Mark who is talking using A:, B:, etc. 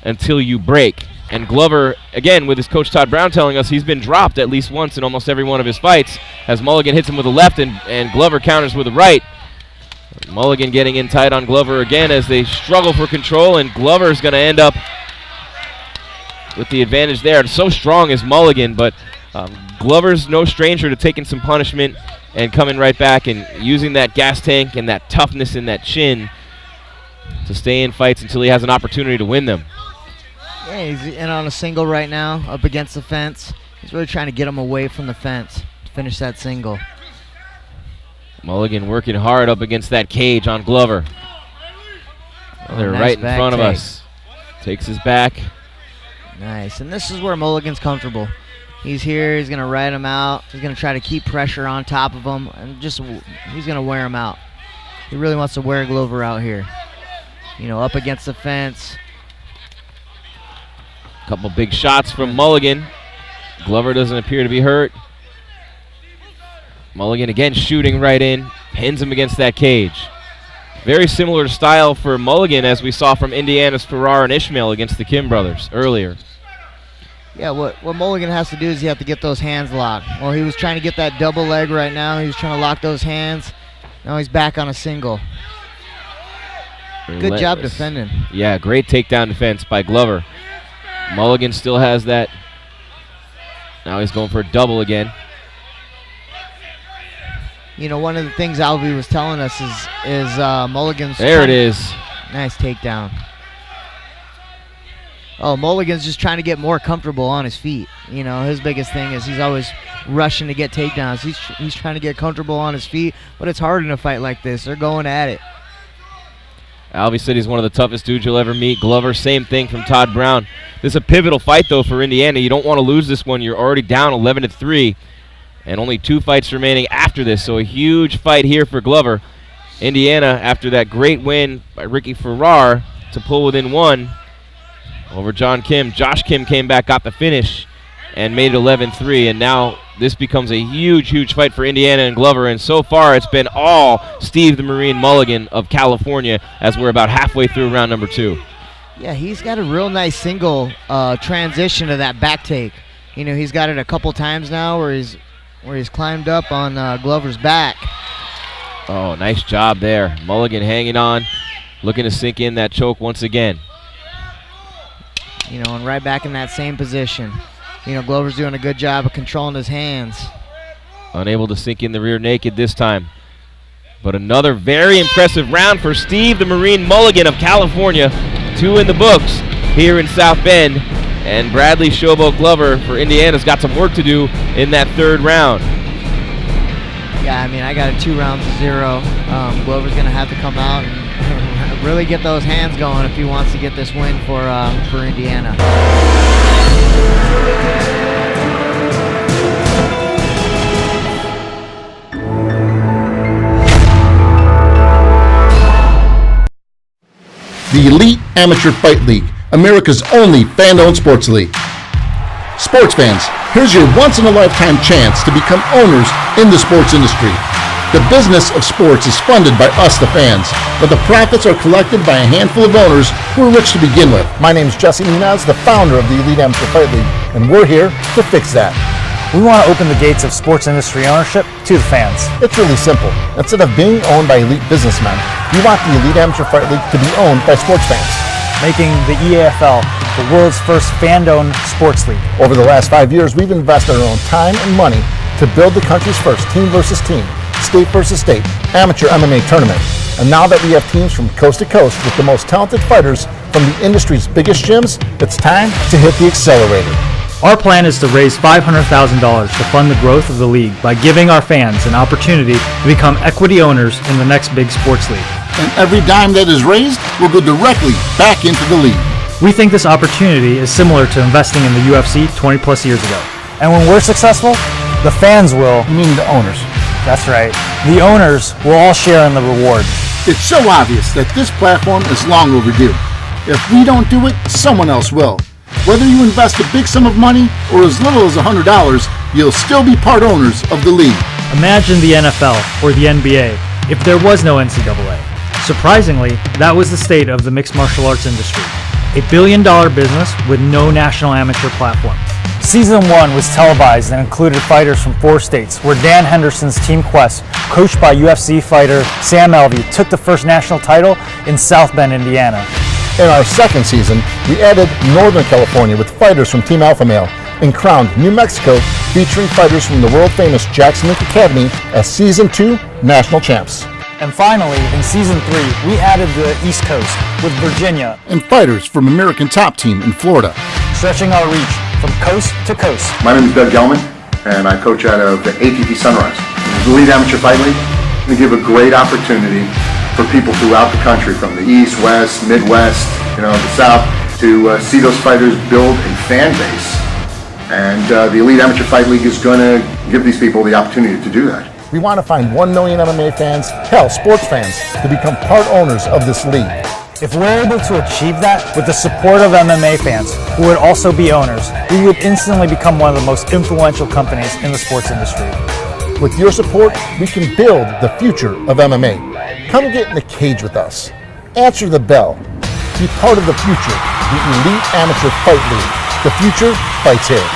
A: until you break. And Glover, again, with his coach Todd Brown telling us he's been dropped at least once in almost every one of his fights, as Mulligan hits him with a left and Glover counters with a right. Mulligan getting in tight on Glover again as they struggle for control, and Glover's going to end up with the advantage there. And so strong is Mulligan, but Glover's no stranger to taking some punishment and coming right back and using that gas tank and that toughness in that chin to stay in fights until he has an opportunity to win them.
B: Yeah, he's in on a single right now, up against the fence. He's really trying to get him away from the fence to finish that single.
A: Mulligan working hard up against that cage on Glover. They're
B: nice
A: right in
B: back
A: front of
B: take.
A: us. Takes his back.
B: Nice, and this is where Mulligan's comfortable. He's here, he's going to ride him out. He's going to try to keep pressure on top of him, and he's going to wear him out. He really wants to wear Glover out here. You know, up against the fence.
A: Couple big shots from Mulligan. Glover doesn't appear to be hurt. Mulligan again shooting right in. Pins him against that cage. Very similar style for Mulligan as we saw from Indiana's Farrar and Ishmael against the Kim brothers earlier.
B: Yeah, what Mulligan has to do is you have to get those hands locked. Well, he was trying to get that double leg right now. He was trying to lock those hands. Now he's back on a single. Good job defending.
A: Yeah, great takedown defense by Glover. Mulligan still has that. Now he's going for a double again.
B: You know, one of the things Alvy was telling us is Mulligan's.
A: There it is.
B: Nice takedown. Oh, Mulligan's just trying to get more comfortable on his feet. You know, his biggest thing is he's always rushing to get takedowns. He's trying to get comfortable on his feet, but it's hard in a fight like this. They're going at it.
A: Alvy said he's one of the toughest dudes you'll ever meet. Glover, same thing from Todd Brown. This is a pivotal fight, though, for Indiana. You don't want to lose this one. You're already down 11-3, and only 2 fights remaining after this, so a huge fight here for Glover. Indiana, after that great win by Ricky Farrar to pull within 1 over John Kim. Josh Kim came back, got the finish, and made it 11-3, and now this becomes a huge, huge fight for Indiana and Glover, and so far it's been all Steve the Marine Mulligan of California as we're about halfway through round number 2.
B: Yeah, he's got a real nice single transition to that back take. You know, he's got it a couple times now where he's climbed up on Glover's back.
A: Oh, nice job there. Mulligan hanging on, looking to sink in that choke once again.
B: You know, and right back in that same position. You know, Glover's doing a good job of controlling his hands.
A: Unable to sink in the rear naked this time. But another very impressive round for Steve the Marine Mulligan of California. 2 in the books here in South Bend. And Bradley Showboat Glover for Indiana's got some work to do in that 3rd round.
B: Yeah, I mean, I got a 2 rounds to 0. Glover's going to have to come out and really get those hands going if he wants to get this win for Indiana.
C: The Elite Amateur Fight League, America's only fan-owned sports league. Sports fans, here's your once-in-a-lifetime chance to become owners in the sports industry. The business of sports is funded by us, the fans, but the profits are collected by a handful of owners who are rich to begin with.
D: My name's Jesse Minaz, the founder of the Elite Amateur Fight League, and we're here to fix that. We want to open the gates of sports industry ownership to the fans.
C: It's really simple. Instead of being owned by elite businessmen, we want the Elite Amateur Fight League to be owned by sports fans.
D: Making the EAFL the world's first fan-owned sports league.
C: Over the last 5 years, we've invested our own time and money to build the country's first team versus team, state versus state, amateur MMA tournament. And now that we have teams from coast to coast with the most talented fighters from the industry's biggest gyms, it's time to hit the accelerator.
D: Our plan is to raise $500,000 to fund the growth of the league by giving our fans an opportunity to become equity owners in the next big sports league.
C: And every dime that is raised will go directly back into the league.
D: We think this opportunity is similar to investing in the UFC 20 plus years ago. And when we're successful, the fans will.
C: You mean the owners?
D: That's right. The owners will all share in the reward.
C: It's so obvious that this platform is long overdue. If we don't do it, someone else will. Whether you invest a big sum of money or as little as $100, you'll still be part owners of the league.
D: Imagine the NFL or the NBA if there was no NCAA. Surprisingly, that was the state of the mixed martial arts industry. a billion-dollar business with no national amateur platform. Season 1 was televised and included fighters from 4 states, where Dan Henderson's Team Quest, coached by UFC fighter Sam Alvey, took the first national title in South Bend, Indiana.
C: In our second season, we added Northern California with fighters from Team Alpha Male and crowned New Mexico, featuring fighters from the world-famous Jackson Link Academy as Season 2 national champs.
D: And finally, in Season 3, we added the East Coast with Virginia,
C: And fighters from American Top Team in Florida.
D: stretching our reach from coast to coast.
E: My name is Doug Gelman, and I coach out of the ATT Sunrise. The Elite Amateur Fight League we give a great opportunity for people throughout the country, from the East, West, Midwest, the South, to see those fighters build a fan base. And the Elite Amateur Fight League is going to give these people the opportunity to do that.
C: We want to find 1 million MMA fans, sports fans, to become part owners of this league.
D: If we're able to achieve that with the support of MMA fans, who would also be owners, we would instantly become one of the most influential companies in the sports industry.
C: With your support, we can build the future of MMA. Come get in the cage with us. Answer the bell. Be part of the future, the Elite Amateur Fight League. The future fights here.